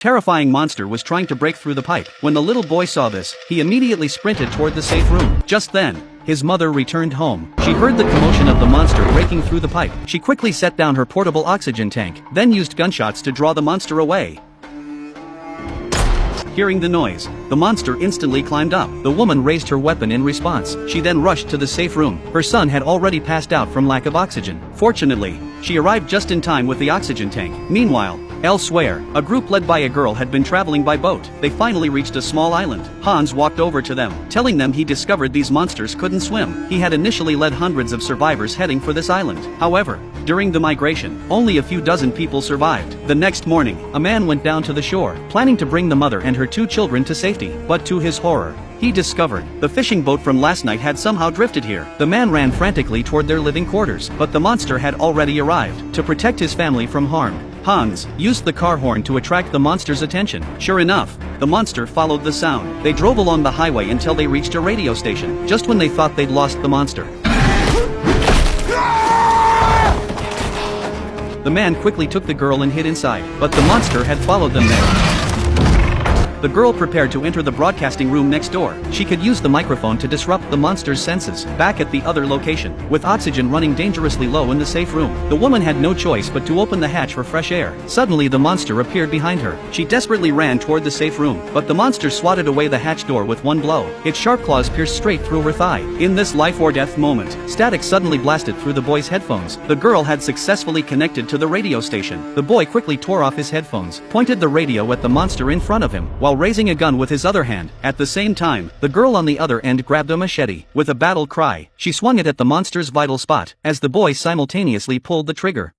terrifying monster was trying to break through the pipe. When the little boy saw this, he immediately sprinted toward the safe room. Just then, his mother returned home. She heard the commotion of the monster breaking through the pipe. She quickly set down her portable oxygen tank, then used gunshots to draw the monster away. Hearing the noise, the monster instantly climbed up. The woman raised her weapon in response. She then rushed to the safe room. Her son had already passed out from lack of oxygen. Fortunately, she arrived just in time with the oxygen tank. Meanwhile, elsewhere, a group led by a girl had been traveling by boat. They finally reached a small island. Hans walked over to them, telling them he discovered these monsters couldn't swim. He had initially led hundreds of survivors heading for this island. However, during the migration, only a few dozen people survived. The next morning, a man went down to the shore, planning to bring the mother and her 2 children to safety. But to his horror, he discovered the fishing boat from last night had somehow drifted here. The man ran frantically toward their living quarters, but the monster had already arrived. To protect his family from harm, Hans used the car horn to attract the monster's attention. Sure enough, the monster followed the sound. They drove along the highway until they reached a radio station. Just when they thought they'd lost the monster, the man quickly took the girl and hid inside, but the monster had followed them there. The girl prepared to enter the broadcasting room next door. She could use the microphone to disrupt the monster's senses. Back at the other location, with oxygen running dangerously low in the safe room, the woman had no choice but to open the hatch for fresh air. Suddenly the monster appeared behind her. She desperately ran toward the safe room, but the monster swatted away the hatch door with one blow. Its sharp claws pierced straight through her thigh. In this life or death moment, static suddenly blasted through the boy's headphones. The girl had successfully connected to the radio station. The boy quickly tore off his headphones, pointed the radio at the monster in front of him, while raising a gun with his other hand. At the same time, the girl on the other end grabbed a machete. With a battle cry, she swung it at the monster's vital spot, as the boy simultaneously pulled the trigger.